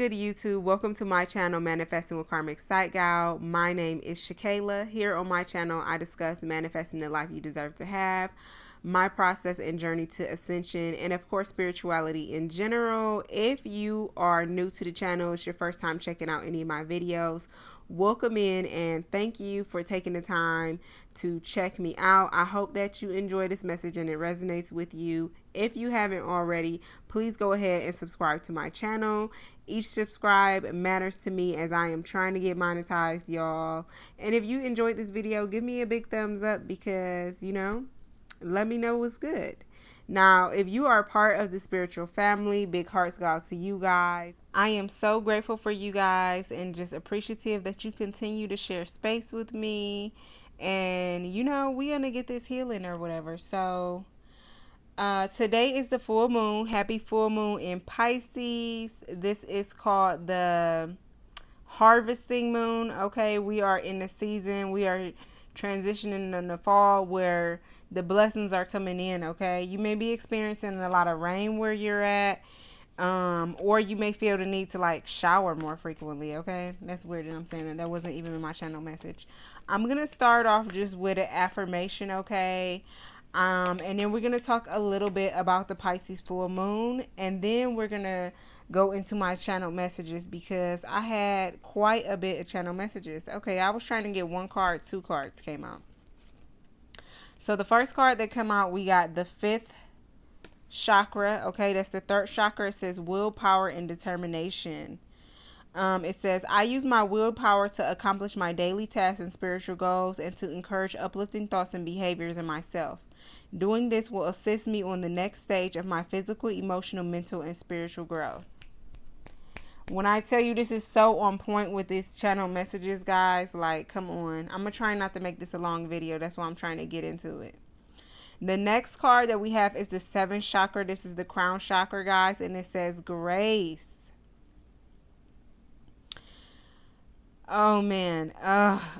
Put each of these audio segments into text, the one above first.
good, YouTube? Welcome to my channel, Manifesting with Karmic Sight Gal. My name is Shakayla. Here on my channel, I discuss manifesting the life you deserve to have, my process and journey to ascension, and of course, spirituality in general. If you are new to the channel, it's your first time checking out any of my videos, welcome in and thank you for taking the time to check me out. I hope that you enjoy this message and it resonates with you. If you haven't already, please go ahead and subscribe to my channel. Each subscribe matters to me as I am trying to get monetized, y'all. And if you enjoyed this video, give me a big thumbs up because, let me know what's good. Now, if you are part of the spiritual family, big hearts go out to you guys. I am so grateful for you guys and just appreciative that you continue to share space with me. And, we're going to get this healing or whatever. So, today is the full moon. Happy full moon in Pisces. This is called the harvesting moon. Okay, we are in the season. We are transitioning in the fall where the blessings are coming in. Okay, you may be experiencing a lot of rain where you're at, or you may feel the need to shower more frequently. Okay, that's weird that I'm saying that. That wasn't even in my channel message. I'm gonna start off just with an affirmation. Okay. And then we're going to talk a little bit about the Pisces full moon, and then we're going to go into my channel messages because I had quite a bit of channel messages. Okay, I was trying to get one card, two cards came out. So the first card that came out, we got the fifth chakra. Okay, that's the third chakra. It says willpower and determination. It says, I use my willpower to accomplish my daily tasks and spiritual goals and to encourage uplifting thoughts and behaviors in myself. Doing this will assist me on the next stage of my physical, emotional, mental, and spiritual growth. When I tell you this is so on point with these channel messages, guys, come on. I'm going to try not to make this a long video. That's why I'm trying to get into it. The next card that we have is the seventh chakra. This is the crown chakra, guys, and it says grace. Oh, man.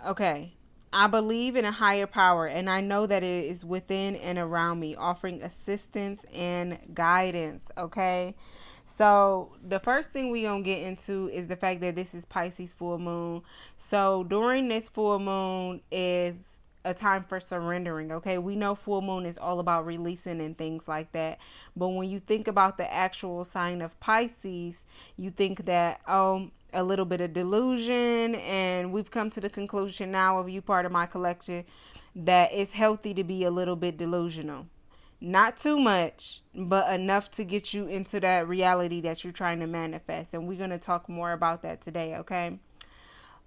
Okay. I believe in a higher power, and I know that it is within and around me, offering assistance and guidance. Okay. So the first thing we're going to get into is the fact that this is Pisces full moon. So during this full moon is a time for surrendering. Okay. We know full moon is all about releasing and things like that. But when you think about the actual sign of Pisces, you think that, a little bit of delusion, and we've come to the conclusion now, of you part of my collection, that it's healthy to be a little bit delusional. Not too much, but enough to get you into that reality that you're trying to manifest. And we're going to talk more about that today, okay?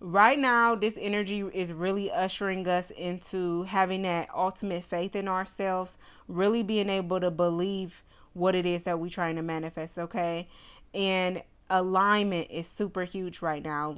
Right now, this energy is really ushering us into having that ultimate faith in ourselves, really being able to believe what it is that we're trying to manifest, okay? And alignment is super huge right now.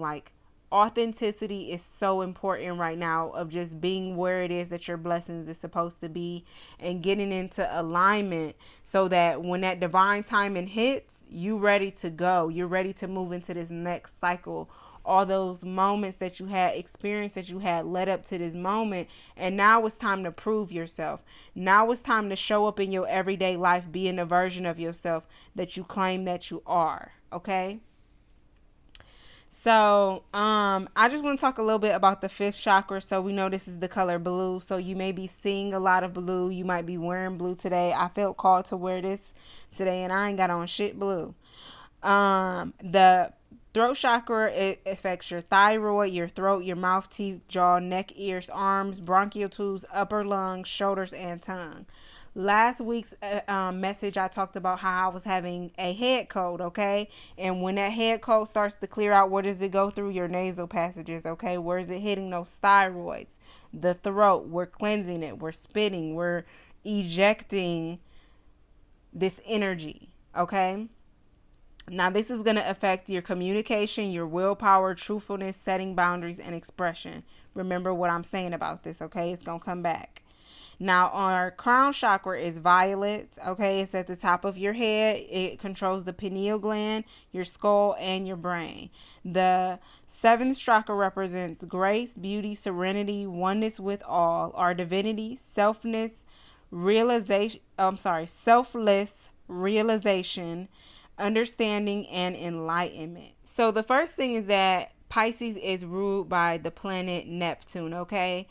Authenticity is so important right now, of just being where it is that your blessings is supposed to be and getting into alignment so that when that divine timing hits, you ready to go. You're ready to move into this next cycle. All those moments that you had experienced, that you had led up to this moment. And now it's time to prove yourself. Now it's time to show up in your everyday life, being the version of yourself that you claim that you are. Okay. So, I just want to talk a little bit about the fifth chakra. So we know this is the color blue. So you may be seeing a lot of blue. You might be wearing blue today. I felt called to wear this today and I ain't got on shit blue. The throat chakra, it affects your thyroid, your throat, your mouth, teeth, jaw, neck, ears, arms, bronchial tubes, upper lungs, shoulders, and tongue. Last week's message, I talked about how I was having a head cold, okay? And when that head cold starts to clear out, where does it go through? Your nasal passages, okay? Where is it hitting those thyroids? The throat. We're cleansing it. We're spitting. We're ejecting this energy, okay? Now, this is going to affect your communication, your willpower, truthfulness, setting boundaries, and expression. Remember what I'm saying about this, okay? It's going to come back. Now, our crown chakra is violet, okay? It's at the top of your head. It controls the pineal gland, your skull, and your brain. The seventh chakra represents grace, beauty, serenity, oneness with all, our divinity, selfless realization, understanding, and enlightenment. So the first thing is that Pisces is ruled by the planet Neptune, okay?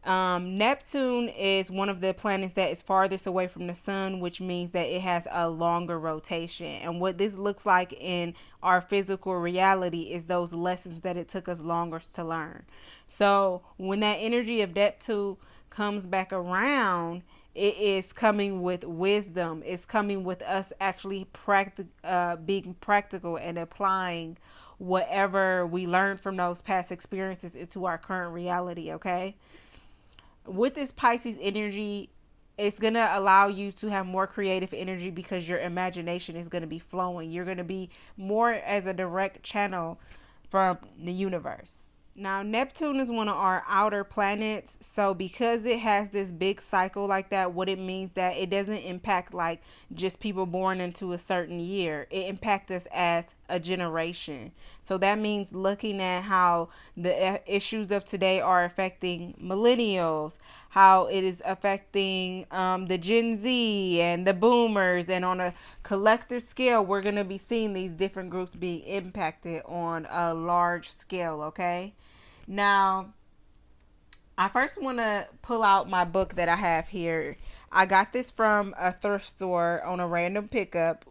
Neptune is one of the planets that is farthest away from the sun, which means that it has a longer rotation. And what this looks like in our physical reality is those lessons that it took us longer to learn. So when that energy of Neptune comes back around, it is coming with wisdom. It's coming with us actually being practical and applying whatever we learned from those past experiences into our current reality, okay? With this Pisces energy, it's going to allow you to have more creative energy because your imagination is going to be flowing. You're going to be more as a direct channel from the universe. Now, Neptune is one of our outer planets. So because it has this big cycle like that, what it means that it doesn't impact like just people born into a certain year. It impacts us as a generation. So that means looking at how the issues of today are affecting millennials, how it is affecting the Gen Z and the boomers. And on a collective scale, we're going to be seeing these different groups being impacted on a large scale, okay? Now, I first want to pull out my book that I have here. I got this from a thrift store on a random pickup.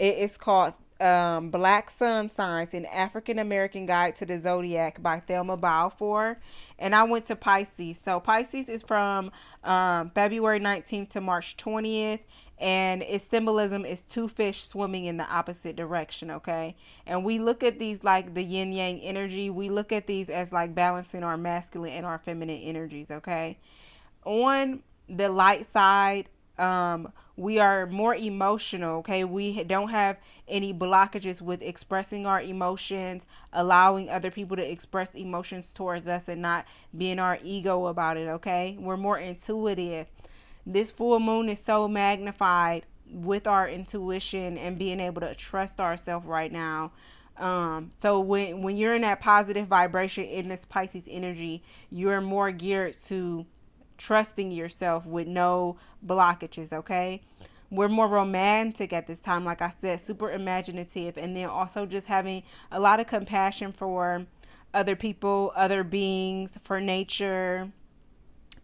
It is called Black Sun Signs, an African American Guide to the Zodiac by Thelma Balfour. And I went to Pisces. So Pisces is from February 19th to March 20th. And its symbolism is two fish swimming in the opposite direction, okay? And we look at these like the yin yang energy. We look at these as like balancing our masculine and our feminine energies, okay? On the light side, we are more emotional, okay? We don't have any blockages with expressing our emotions, allowing other people to express emotions towards us and not being our ego about it, okay? We're more intuitive. This full moon is so magnified with our intuition and being able to trust ourselves right now. So when you're in that positive vibration in this Pisces energy, you're more geared to trusting yourself with no blockages, okay? We're more romantic at this time, like I said, super imaginative, and then also just having a lot of compassion for other people, other beings, for nature.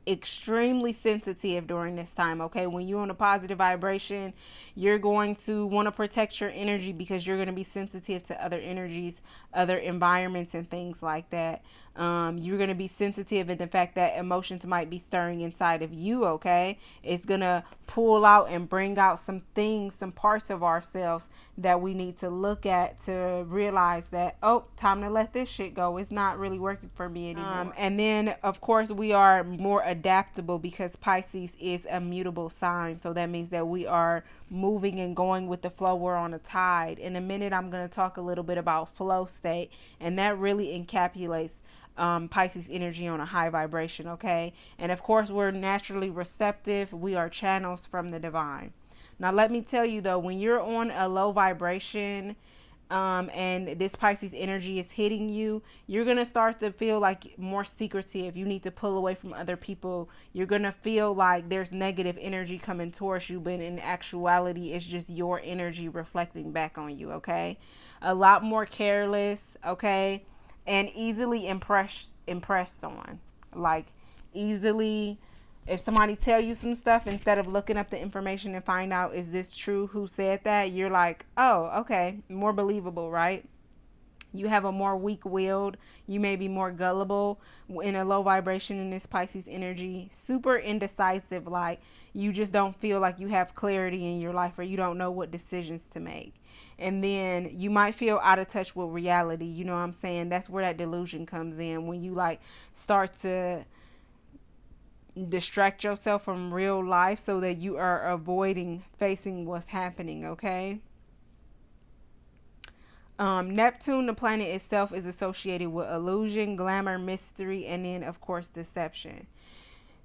Extremely sensitive during this time, okay? When you're on a positive vibration, you're going to want to protect your energy because you're going to be sensitive to other energies, other environments, and things like that. You're going to be sensitive in the fact that emotions might be stirring inside of you, okay? It's going to pull out and bring out some things, some parts of ourselves that we need to look at to realize that, oh, time to let this shit go. It's not really working for me anymore. And then, of course, we are more adaptable because Pisces is a mutable sign. So that means that we are moving and going with the flow. We're on a tide. In a minute, I'm going to talk a little bit about flow state, and that really encapsulates Pisces energy on a high vibration, okay? And of course, we're naturally receptive. We are channels from the divine. Now, let me tell you though, when you're on a low vibration, and this Pisces energy is hitting you, you're going to start to feel like more secretive. You need to pull away from other people. You're going to feel like there's negative energy coming towards you, but in actuality, it's just your energy reflecting back on you, okay? A lot more careless, okay? And easily impressed on. Like, easily, if somebody tell you some stuff, instead of looking up the information and find out, is this true, who said that, you're like, oh, okay, more believable, right? You have a more weak-willed, you may be more gullible in a low vibration in this Pisces energy. Super indecisive, like you just don't feel like you have clarity in your life, or you don't know what decisions to make. And then you might feel out of touch with reality. You know what I'm saying? That's where that delusion comes in, when you like start to distract yourself from real life so that you are avoiding facing what's happening, okay? Neptune, the planet itself, is associated with illusion, glamour, mystery, and then, of course, deception.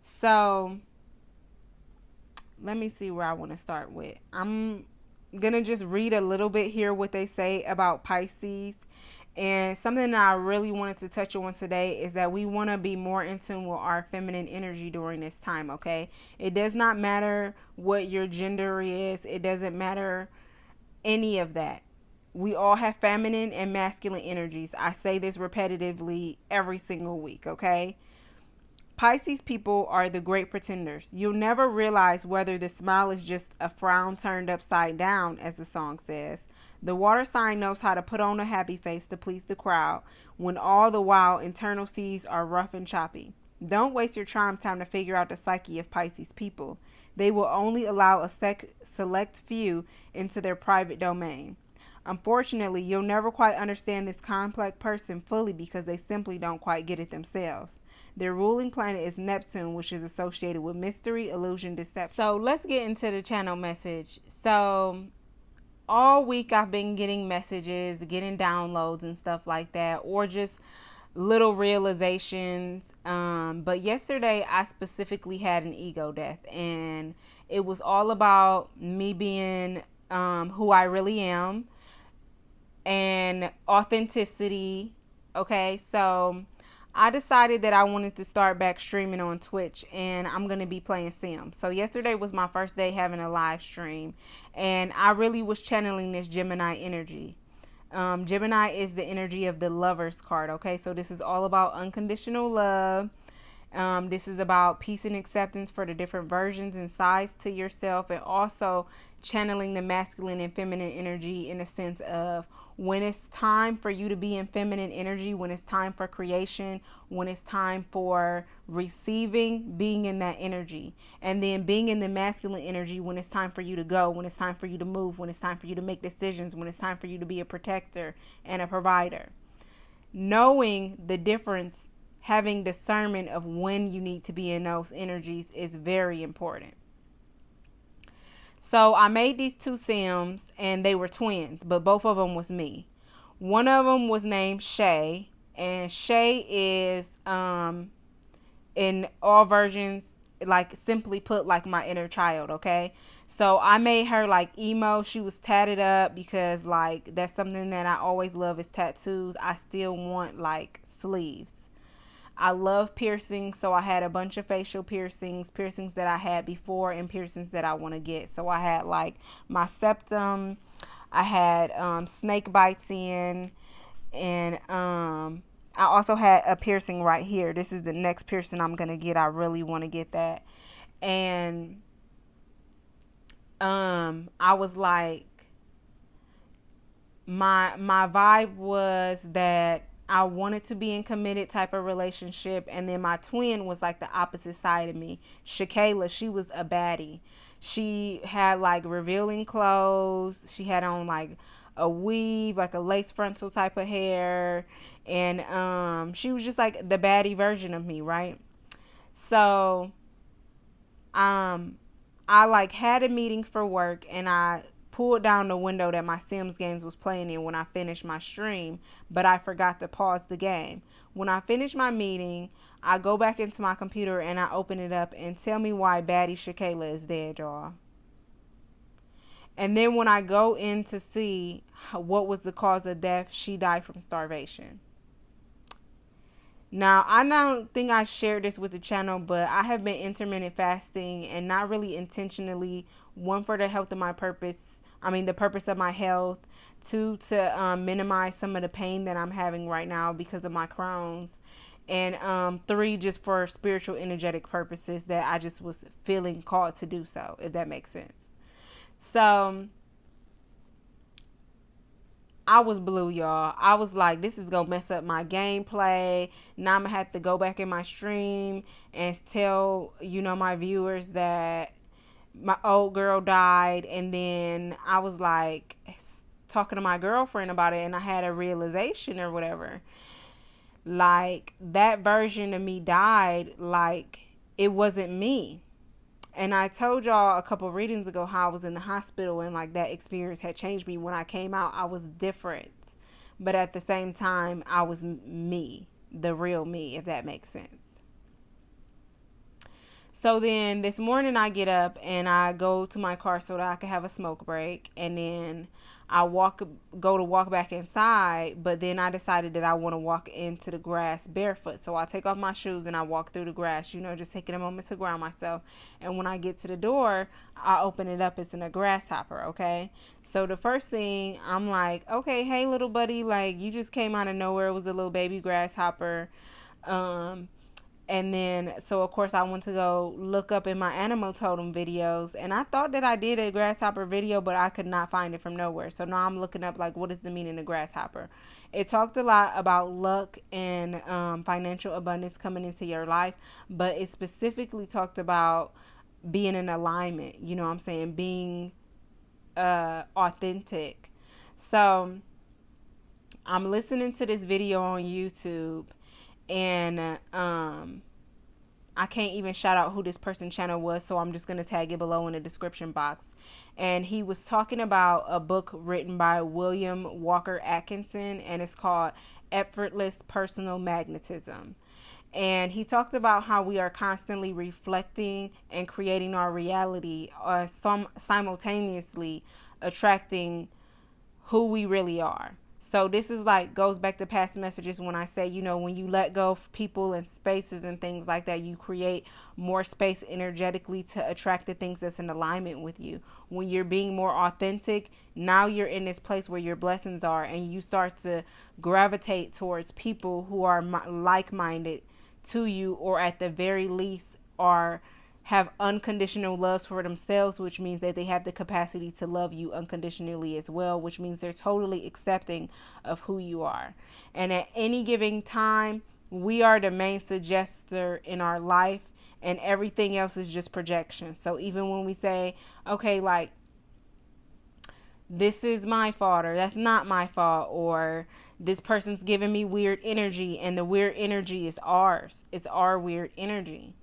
So, let me see where I want to start with. I'm going to just read a little bit here what they say about Pisces. And something that I really wanted to touch on today is that we want to be more in tune with our feminine energy during this time, okay? It does not matter what your gender is. It doesn't matter any of that. We all have feminine and masculine energies. I say this repetitively every single week, okay? Pisces people are the great pretenders. You'll never realize whether the smile is just a frown turned upside down, as the song says. The water sign knows how to put on a happy face to please the crowd, when all the while internal seas are rough and choppy. Don't waste your charm time to figure out the psyche of Pisces people. They will only allow a select few into their private domain. Unfortunately, you'll never quite understand this complex person fully because they simply don't quite get it themselves. Their ruling planet is Neptune, which is associated with mystery, illusion, deception. So let's get into the channel message. So all week I've been getting messages, getting downloads and stuff like that, or just little realizations. But yesterday I specifically had an ego death, and it was all about me being who I really am and authenticity. Okay, so I decided that I wanted to start back streaming on Twitch, and I'm going to be playing Sims. So yesterday was my first day having a live stream, and I really was channeling this Gemini energy. Gemini is the energy of the Lovers card. Okay, so this is all about unconditional love. This is about peace and acceptance for the different versions and sides to yourself, and also channeling the masculine and feminine energy in a sense of when it's time for you to be in feminine energy, when it's time for creation, when it's time for receiving, being in that energy, and then being in the masculine energy when it's time for you to go, when it's time for you to move, when it's time for you to make decisions, when it's time for you to be a protector and a provider. Knowing the difference, having discernment of when you need to be in those energies is very important. So I made these two Sims, and they were twins, but both of them was me. One of them was named Shay, and Shay is in all versions, like simply put, like my inner child. Okay, so I made her like emo. She was tatted up because like that's something that I always love is tattoos. I still want like sleeves. I love piercings, so I had a bunch of facial piercings, piercings that I had before and piercings that I want to get. So I had like my septum, I had snake bites in, and I also had a piercing right here. This is the next piercing I'm going to get. I really want to get that. And I was like, my vibe was that I wanted to be in committed type of relationship, and then my twin was like the opposite side of me. Shakayla, she was a baddie. She had like revealing clothes. She had on like a weave, like a lace frontal type of hair, and she was just like the baddie version of me, right? So I like had a meeting for work, and I pulled down the window that my Sims games was playing in when I finished my stream, but I forgot to pause the game. When I finish my meeting, I go back into my computer and I open it up, and tell me why baddie Shakayla is dead, y'all. And then when I go in to see what was the cause of death, she died from starvation. Now, I don't think I shared this with the channel, but I have been intermittent fasting, and not really intentionally. One, for the health of my purpose. The purpose of my health. Two, to minimize some of the pain that I'm having right now because of my Crohn's. And three, just for spiritual, energetic purposes that I just was feeling called to do so, if that makes sense. So I was blue, y'all. I was like, this is gonna mess up my gameplay. Now I'm gonna have to go back in my stream and tell, my viewers that my old girl died. And then I was like talking to my girlfriend about it, and I had a realization or whatever. Like, that version of me died, like it wasn't me. And I told y'all a couple readings ago how I was in the hospital, and like that experience had changed me. When I came out, I was different. But at the same time, I was me, the real me, if that makes sense. So then this morning I get up and I go to my car so that I can have a smoke break, and then I go to walk back inside, but then I decided that I want to walk into the grass barefoot. So I take off my shoes and I walk through the grass, just taking a moment to ground myself. And when I get to the door, I open it up, it's in a grasshopper, okay? So the first thing, I'm like, okay, hey little buddy, like you just came out of nowhere. It was a little baby grasshopper. And then, so of course, I went to go look up in my animal totem videos, and I thought that I did a grasshopper video, but I could not find it from nowhere. So now I'm looking up, like, what is the meaning of grasshopper? It talked a lot about luck and financial abundance coming into your life, but it specifically talked about being in alignment, you know what I'm saying? Being authentic. So I'm listening to this video on YouTube, and I can't even shout out who this person's channel was, so I'm just going to tag it below in the description box. And he was talking about a book written by William Walker Atkinson, and it's called Effortless Personal Magnetism. And he talked about how we are constantly reflecting and creating our reality, simultaneously attracting who we really are. So this is like, goes back to past messages when I say, when you let go of people and spaces and things like that, you create more space energetically to attract the things that's in alignment with you. When you're being more authentic, now you're in this place where your blessings are, and you start to gravitate towards people who are like-minded to you, or at the very least have unconditional loves for themselves, which means that they have the capacity to love you unconditionally as well, which means they're totally accepting of who you are. And at any given time, we are the main suggester in our life, and everything else is just projection. So even when we say, okay, like, this is my fault, or that's not my fault, or this person's giving me weird energy, and the weird energy is ours. It's our weird energy.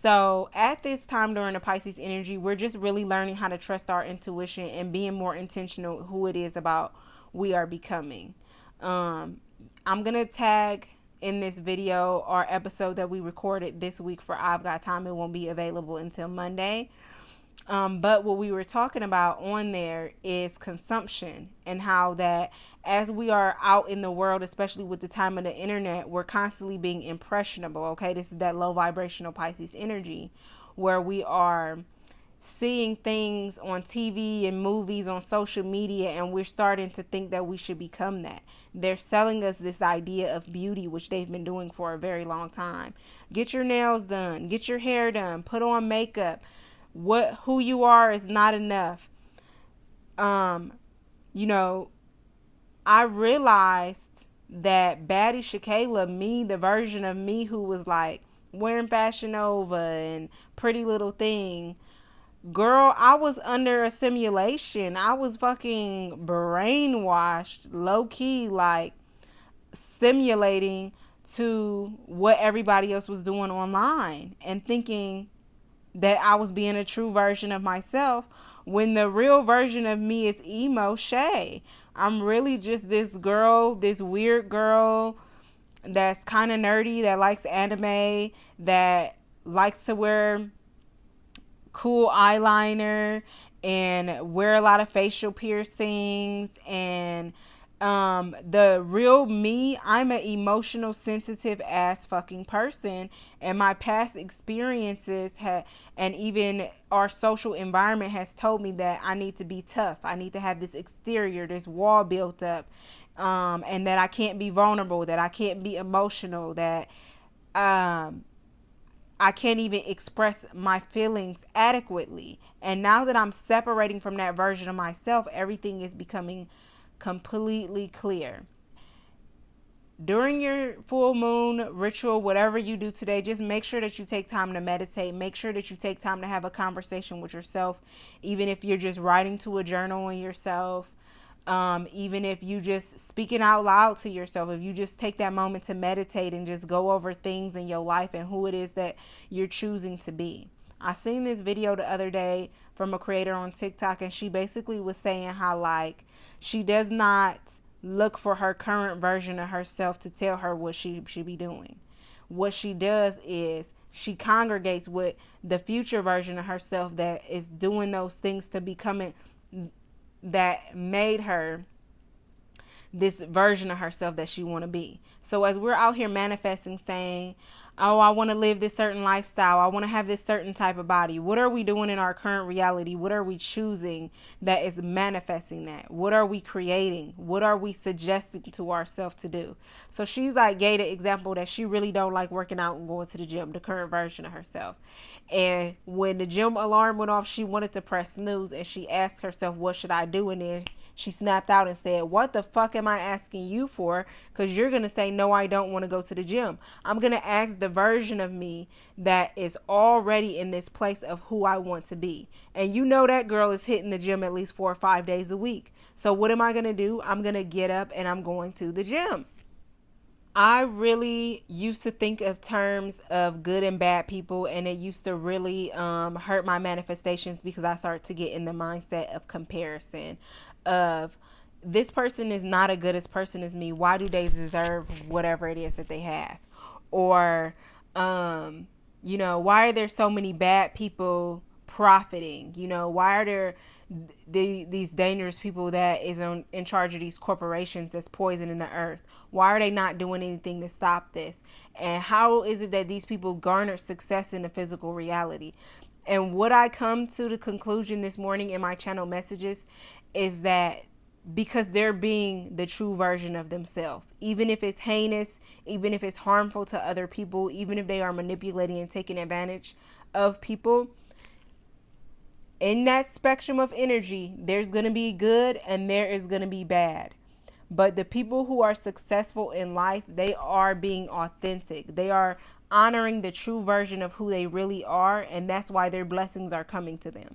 So at this time during the Pisces energy, we're just really learning how to trust our intuition and being more intentional who it is about we are becoming. I'm going to tag in this video our episode that we recorded this week for I've Got Time. It won't be available until Monday. But what we were talking about on there is consumption, and how that as we are out in the world, especially with the time of the internet, we're constantly being impressionable. Okay, this is that low vibrational Pisces energy, where we are seeing things on TV and movies, on social media, and we're starting to think that we should become that. They're selling us this idea of beauty, which they've been doing for a very long time. Get your nails done, get your hair done, put on makeup. Who you are is not enough. I realized that Baddie Shakayla, me, the version of me who was like wearing Fashion Nova and Pretty Little Thing, girl, I was under a simulation. I was fucking brainwashed, low key, like simulating to what everybody else was doing online, and thinking that I was being a true version of myself, when the real version of me is emo Shay. I'm really just this girl, this weird girl that's kind of nerdy, that likes anime, that likes to wear cool eyeliner and wear a lot of facial piercings. And the real me, I'm an emotional, sensitive ass fucking person, and my past experiences and even our social environment has told me that I need to be tough. I need to have this exterior, this wall built up, and that I can't be vulnerable, that I can't be emotional, that I can't even express my feelings adequately. And now that I'm separating from that version of myself, everything is becoming completely clear. During your full moon ritual, whatever you do today, just make sure that you take time to meditate. Make sure that you take time to have a conversation with yourself, even if you're just writing to a journal on yourself. Even if you just speaking out loud to yourself, if you just take that moment to meditate and just go over things in your life and who it is that you're choosing to be. I seen this video the other day from a creator on TikTok, and she basically was saying how, like, she does not look for her current version of herself to tell her what she should be doing. What she does is she congregates with the future version of herself that is doing those things to becoming, that made her this version of herself that she want to be. So as we're out here manifesting, saying, oh, I want to live this certain lifestyle, I want to have this certain type of body, what are we doing in our current reality? What are we choosing that is manifesting that? What are we creating? What are we suggesting to ourselves to do? So she's like gave the example that she really don't like working out and going to the gym, the current version of herself. And when the gym alarm went off, she wanted to press snooze, and she asked herself, what should I do? And then she snapped out and said, what the fuck am I asking you for? Because you're going to say, no, I don't want to go to the gym. I'm going to ask the version of me that is already in this place of who I want to be. And you know that girl is hitting the gym at least 4 or 5 days a week. So what am I going to do? I'm going to get up and I'm going to the gym. I really used to think of terms of good and bad people, and it used to really hurt my manifestations because I started to get in the mindset of comparison of, this person is not as good as person as me. Why do they deserve whatever it is that they have? Or, why are there so many bad people profiting? Why are there these dangerous people that is in charge of these corporations that's poisoning the earth? Why are they not doing anything to stop this? And how is it that these people garner success in the physical reality? And what I come to the conclusion this morning in my channel messages is that because they're being the true version of themselves, even if it's heinous, even if it's harmful to other people, even if they are manipulating and taking advantage of people, in that spectrum of energy, there's going to be good and there is going to be bad. But the people who are successful in life, they are being authentic. They are honoring the true version of who they really are. And that's why their blessings are coming to them.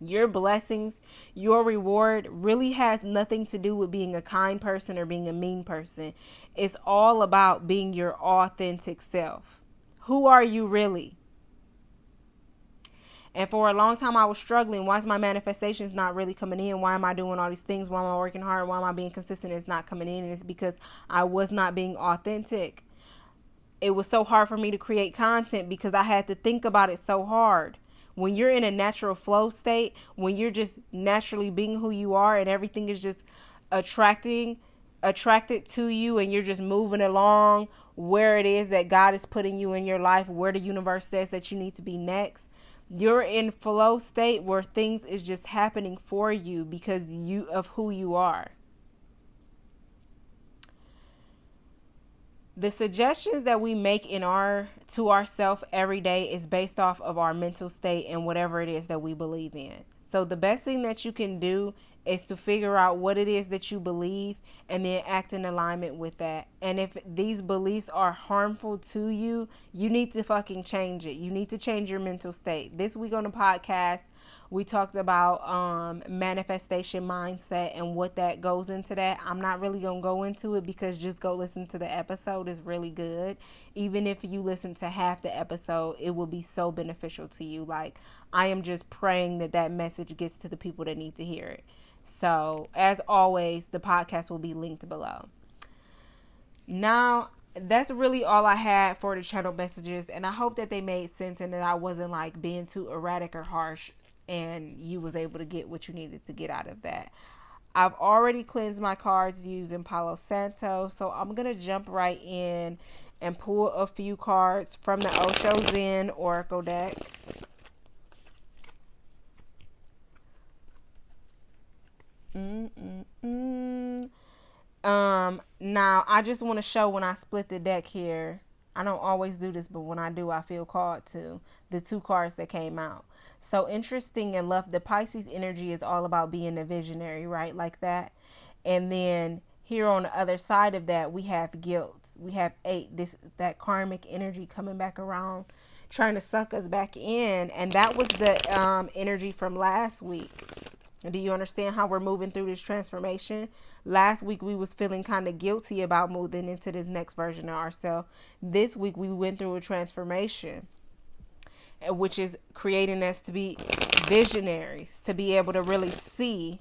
Your blessings, your reward really has nothing to do with being a kind person or being a mean person. It's all about being your authentic self. Who are you really? And for a long time I was struggling. Why is my manifestations not really coming in? Why am I doing all these things? Why am I working hard? Why am I being consistent? It's not coming in. And it's because I was not being authentic. It was so hard for me to create content because I had to think about it so hard. When you're in a natural flow state, when you're just naturally being who you are and everything is just attracted to you, and you're just moving along where it is that God is putting you in your life, where the universe says that you need to be next. You're in flow state where things is just happening for you because of who you are. The suggestions that we make to ourselves every day is based off of our mental state and whatever it is that we believe in. So the best thing that you can do is to figure out what it is that you believe and then act in alignment with that. And if these beliefs are harmful to you, you need to fucking change it. You need to change your mental state. This week on the podcast, we talked about manifestation mindset and what that goes into that. I'm not really going to go into it because just go listen to the episode. Is really good. Even if you listen to half the episode, it will be so beneficial to you. Like, I am just praying that message gets to the people that need to hear it. So, as always, the podcast will be linked below. Now, that's really all I had for the channel messages. And I hope that they made sense and that I wasn't like being too erratic or harsh, and you was able to get what you needed to get out of that. I've already cleansed my cards using Palo Santo, so I'm going to jump right in and pull a few cards from the Osho Zen Oracle deck. Now I just want to show when I split the deck here. I don't always do this, but when I do, I feel called to the two cards that came out. So interesting and love. The Pisces energy is all about being a visionary, right? Like that. And then here on the other side of that, we have guilt. We have 8. This is that karmic energy coming back around, trying to suck us back in. And that was the energy from last week. Do you understand how we're moving through this transformation? Last week, we was feeling kind of guilty about moving into this next version of ourselves. This week, we went through a transformation, which is creating us to be visionaries, to be able to really see.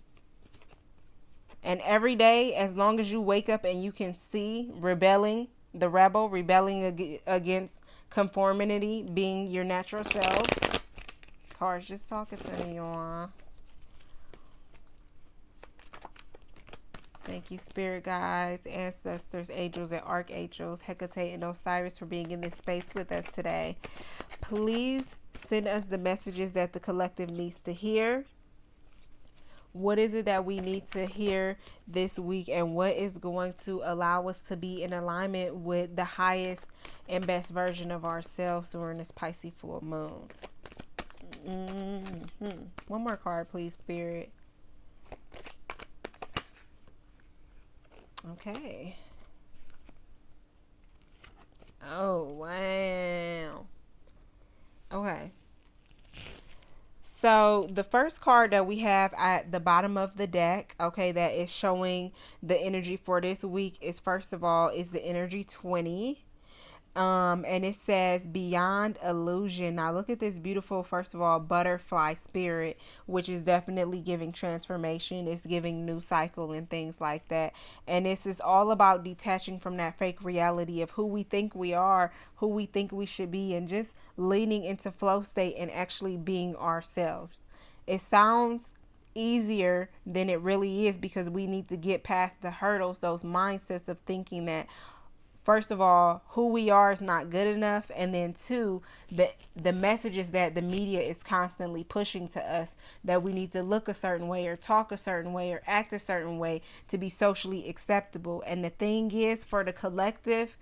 And every day, as long as you wake up and you can see, rebelling against conformity, being your natural self. Cards just talking to me, y'all. Thank you, spirit guides, ancestors, angels, and archangels, Hecate and Osiris, for being in this space with us today. Please send us the messages that the collective needs to hear. What is it that we need to hear this week, and what is going to allow us to be in alignment with the highest and best version of ourselves during this Pisces full moon? One more card, please, spirit. Okay. Oh, wow. Okay. So the first card that we have at the bottom of the deck, okay, that is showing the energy for this week is, first of all, is the energy 20. And it says beyond illusion. Now look at this beautiful, first of all, butterfly spirit, which is definitely giving transformation. It's giving new cycle and things like that. And this is all about detaching from that fake reality of who we think we are, who we think we should be, and just leaning into flow state and actually being ourselves. It sounds easier than it really is, because we need to get past the hurdles, those mindsets of thinking that, first of all, who we are is not good enough. And then two, the messages that the media is constantly pushing to us, that we need to look a certain way or talk a certain way or act a certain way to be socially acceptable. And the thing is, for the collective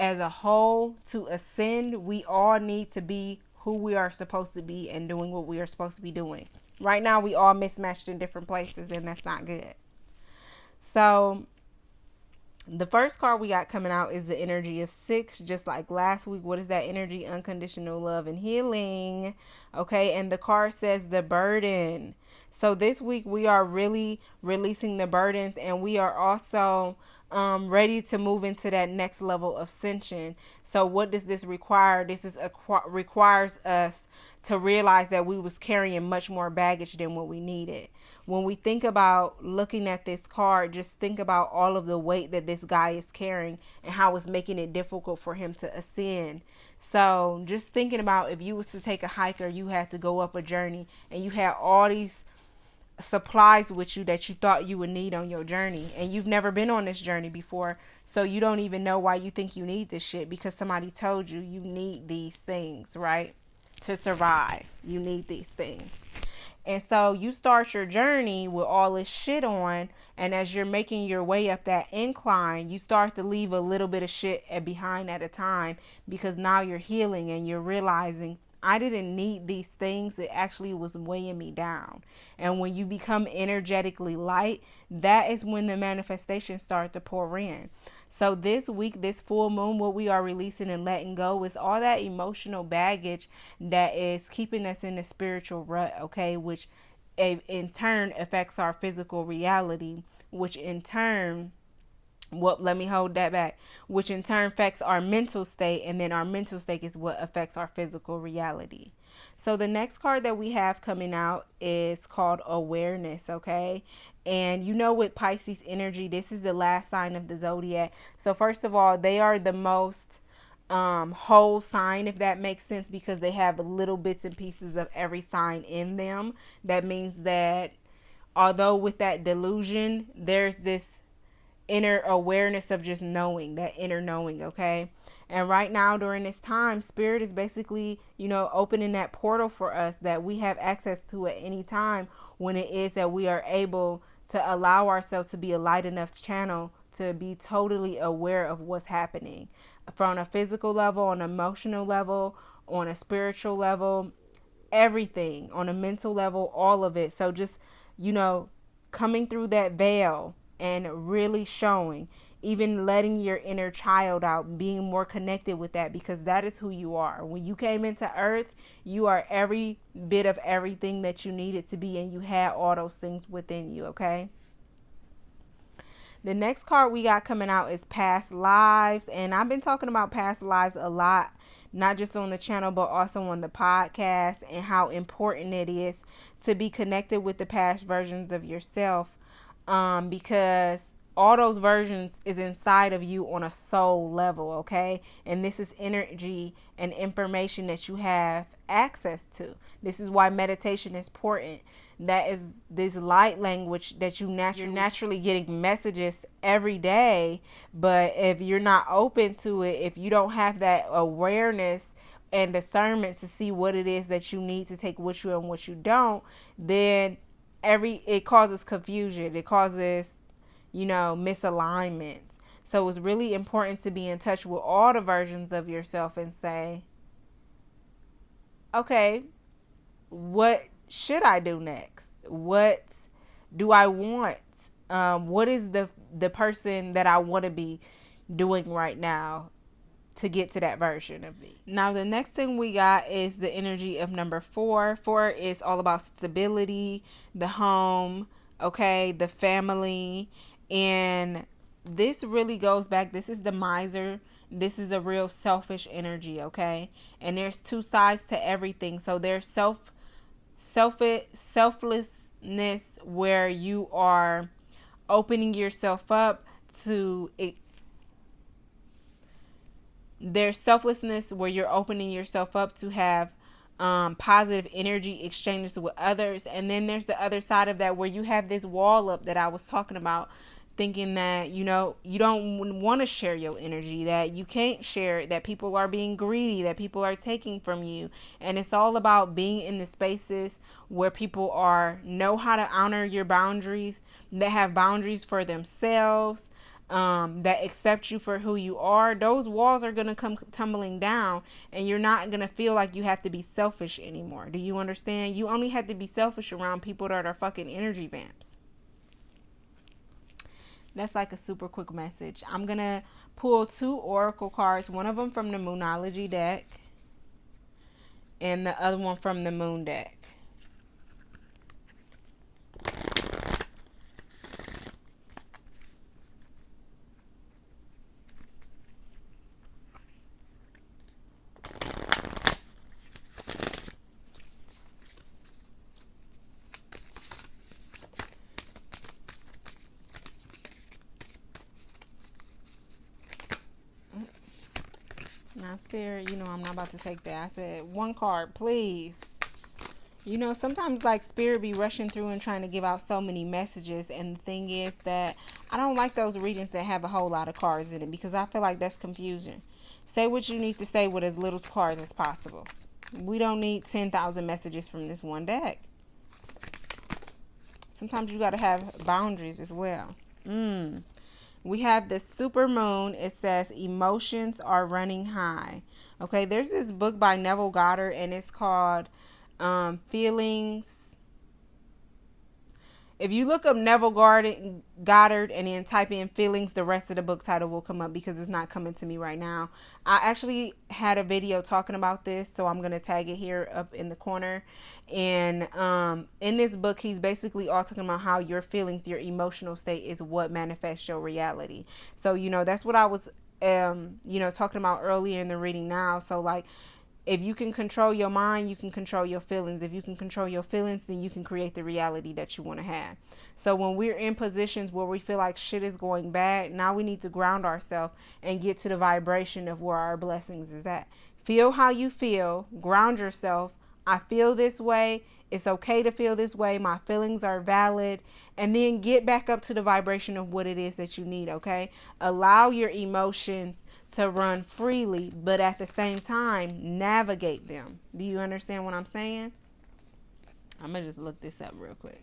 as a whole to ascend, we all need to be who we are supposed to be and doing what we are supposed to be doing. Right now, we all mismatched in different places, and that's not good. So the first card we got coming out is the energy of 6, just like last week. What is that energy? Unconditional love and healing. Okay, and the card says the burden. So this week we are really releasing the burdens, and we are also ready to move into that next level of ascension. So what does this require? This is requires us to realize that we was carrying much more baggage than what we needed. When we think about looking at this card, just think about all of the weight that this guy is carrying and how it's making it difficult for him to ascend. So just thinking about, if you was to take a hike, or you had to go up a journey, and you had all these supplies with you that you thought you would need on your journey, and you've never been on this journey before, so you don't even know why you think you need this shit, because somebody told you you need these things, right? To survive, you need these things. And so you start your journey with all this shit on, and as you're making your way up that incline, you start to leave a little bit of shit behind at a time, because now you're healing and you're realizing, I didn't need these things. It actually was weighing me down. And when you become energetically light, that is when the manifestations start to pour in. So this week, this full moon, what we are releasing and letting go is all that emotional baggage that is keeping us in the spiritual rut, okay? Which in turn affects our physical reality, which in turn, let me hold that back, which in turn affects our mental state, and then our mental state is what affects our physical reality. So the next card that we have coming out is called awareness, okay? And you know, with Pisces energy, this is the last sign of the zodiac. So first of all, they are the most whole sign, if that makes sense, because they have little bits and pieces of every sign in them. That means that although with that delusion, there's this inner awareness of just knowing, that inner knowing, okay? And right now during this time, spirit is basically, opening that portal for us that we have access to at any time, when it is that we are able to allow ourselves to be a light enough channel to be totally aware of what's happening from a physical level, on an emotional level, on a spiritual level, everything, on a mental level, all of it. So just, coming through that veil and really showing, even letting your inner child out, being more connected with that, because that is who you are. When you came into earth, you are every bit of everything that you needed to be, and you had all those things within you, okay? The next card we got coming out is past lives, and I've been talking about past lives a lot, not just on the channel, but also on the podcast, and how important it is to be connected with the past versions of yourself. Because all those versions is inside of you on a soul level, okay? And this is energy and information that you have access to. This is why meditation is important. That is this light language that you're naturally getting messages every day. But if you're not open to it, if you don't have that awareness and discernment to see what it is that you need to take with you and what you don't, then it causes confusion. It causes, misalignment. So it's really important to be in touch with all the versions of yourself and say, okay, what should I do next? What do I want? What is the person that I want to be doing right now to get to that version of me? Now, the next thing we got is the energy of number 4. 4 is all about stability, the home, okay, the family. And this really goes back. This is the miser. This is a real selfish energy, okay? And there's two sides to everything. So there's selflessness, where you are opening yourself up to it. There's selflessness where you're opening yourself up to have positive energy exchanges with others. And then there's the other side of that, where you have this wall up that I was talking about, thinking that, you don't want to share your energy, that you can't share it, that people are being greedy, that people are taking from you. And it's all about being in the spaces where people know how to honor your boundaries, that have boundaries for themselves, that accept you for who you are. Those walls are going to come tumbling down, and you're not going to feel like you have to be selfish anymore. Do you understand? You only have to be selfish around people that are fucking energy vamps. That's like a super quick message. I'm going to pull 2 oracle cards, one of them from the Moonology deck and the other one from the Moon deck. Now, Spirit, I'm not about to take that. I said 1 card, please. Sometimes like Spirit be rushing through and trying to give out so many messages. And the thing is that I don't like those readings that have a whole lot of cards in it, because I feel like that's confusion. Say what you need to say with as little cards as possible. We don't need 10,000 messages from this one deck. Sometimes you got to have boundaries as well. We have the super moon. It says emotions are running high. Okay, there's this book by Neville Goddard, and it's called Feelings. If you look up Neville Goddard and then type in feelings, the rest of the book title will come up, because it's not coming to me right now. I actually had a video talking about this, so I'm going to tag it here up in the corner. And in this book, he's basically all talking about how your feelings, your emotional state is what manifests your reality. So, that's what I was, talking about earlier in the reading now. So, like, if you can control your mind, you can control your feelings. If you can control your feelings, then you can create the reality that you want to have. So when we're in positions where we feel like shit is going bad, now we need to ground ourselves and get to the vibration of where our blessings is at. Feel how you feel. Ground yourself. I feel this way. It's okay to feel this way. My feelings are valid. And then get back up to the vibration of what it is that you need, okay? Allow your emotions to run freely, but at the same time, navigate them. Do you understand what I'm saying? I'm going to just look this up real quick.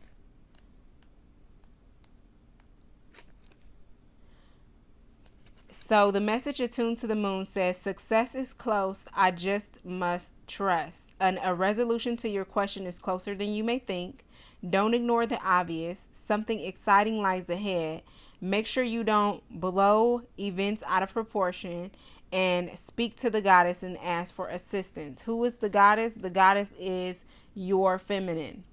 So the message attuned to the moon says, success is close. I just must trust. A resolution to your question is closer than you may think. Don't ignore the obvious. Something exciting lies ahead. Make sure you don't blow events out of proportion, and speak to the goddess and ask for assistance. Who is the goddess? The goddess is your feminine.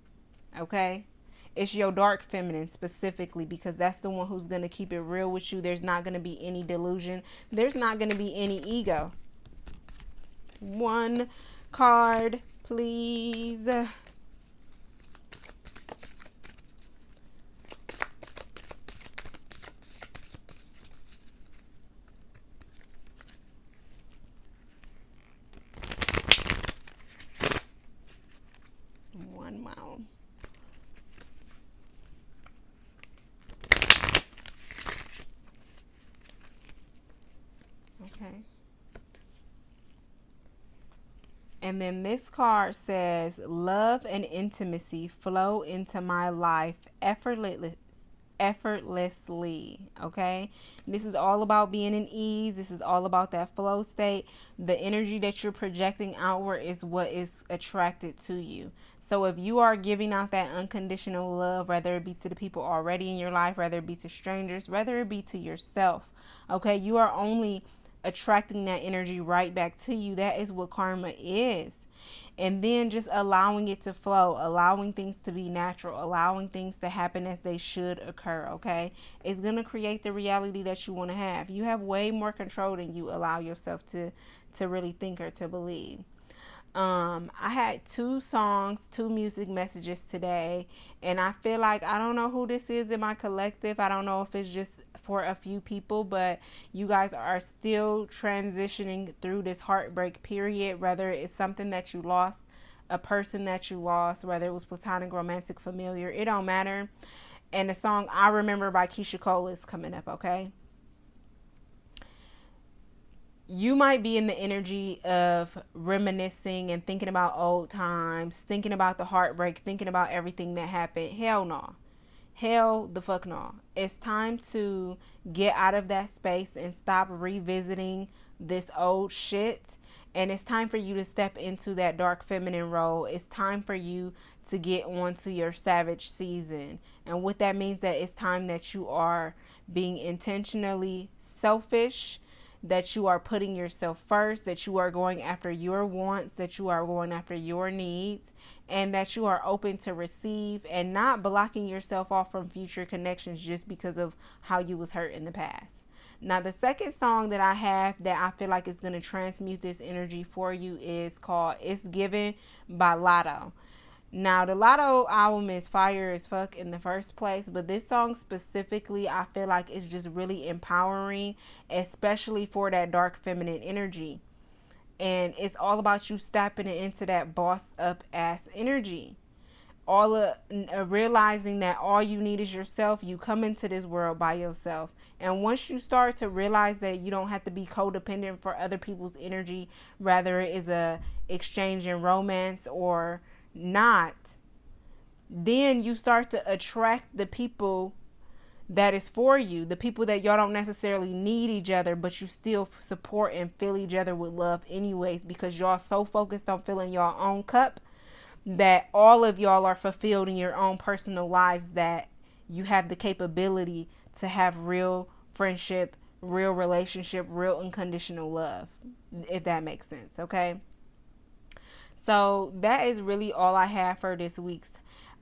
Okay? It's your dark feminine specifically, because that's the one who's going to keep it real with you. There's not going to be any delusion. There's not going to be any ego. 1 card, please. Okay. And then this card says, love and intimacy flow into my life effortlessly. Okay. This is all about being in ease. This is all about that flow state. The energy that you're projecting outward is what is attracted to you. So if you are giving out that unconditional love, whether it be to the people already in your life, whether it be to strangers, whether it be to yourself, okay, you are only attracting that energy right back to you. That is what karma is. And then just allowing it to flow, allowing things to be natural, allowing things to happen as they should occur. Okay, it's going to create the reality that you want to have. You have way more control than you allow yourself to really think or to believe. I had two music messages today, and I feel like I don't know who this is in my collective. I don't know if it's just for a few people, but you guys are still transitioning through this heartbreak period, whether it's something that you lost, a person that you lost, whether it was platonic, romantic, familiar, it don't matter. And the song I Remember by Keisha Cole is coming up, okay? You might be in the energy of reminiscing and thinking about old times, thinking about the heartbreak, thinking about everything that happened. Hell no. Hell the fuck no. It's time to get out of that space and stop revisiting this old shit. And it's time for you to step into that dark feminine role. It's time for you to get onto your savage season. And what that means, that it's time that you are being intentionally selfish, that you are putting yourself first, that you are going after your wants, that you are going after your needs, and that you are open to receive and not blocking yourself off from future connections just because of how you was hurt in the past. Now, the second song that I have that I feel like is going to transmute this energy for you is called It's Given by Lotto. Now, the Lotto album is fire as fuck in the first place, but this song specifically, I feel like is just really empowering, especially for that dark feminine energy. And it's all about you stepping into that boss up ass energy. All of realizing that all you need is yourself. You come into this world by yourself, and once you start to realize that you don't have to be codependent for other people's energy, rather it is a exchange in romance or not, then you start to attract the people that is for you, the people that y'all don't necessarily need each other, but you still support and fill each other with love anyways, because y'all so focused on filling your own cup that all of y'all are fulfilled in your own personal lives, that you have the capability to have real friendship, real relationship, real unconditional love, if that makes sense. Okay, so that is really all I have for this week's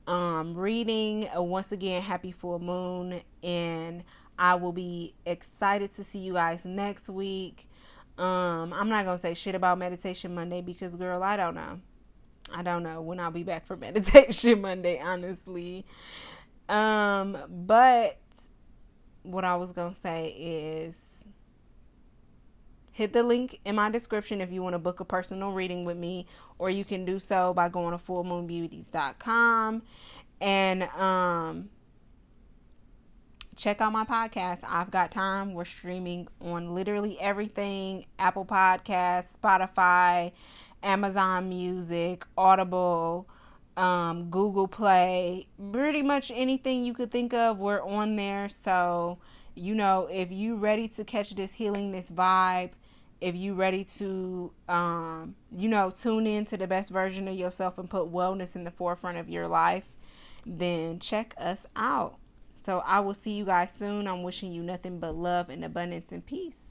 reading. Once again, happy full moon, and I will be excited to see you guys next week. I'm not gonna say shit about Meditation Monday because, girl, I don't know when I'll be back for Meditation Monday, honestly. But what I was gonna say is, hit the link in my description if you want to book a personal reading with me, or you can do so by going to fullmoonbeauties.com and check out my podcast. I've Got Time. We're streaming on literally everything: Apple Podcasts, Spotify, Amazon Music, Audible, Google Play, pretty much anything you could think of, we're on there. So, if you ready to catch this healing, this vibe, if you ready to, tune in to the best version of yourself and put wellness in the forefront of your life, then check us out. So I will see you guys soon. I'm wishing you nothing but love and abundance and peace.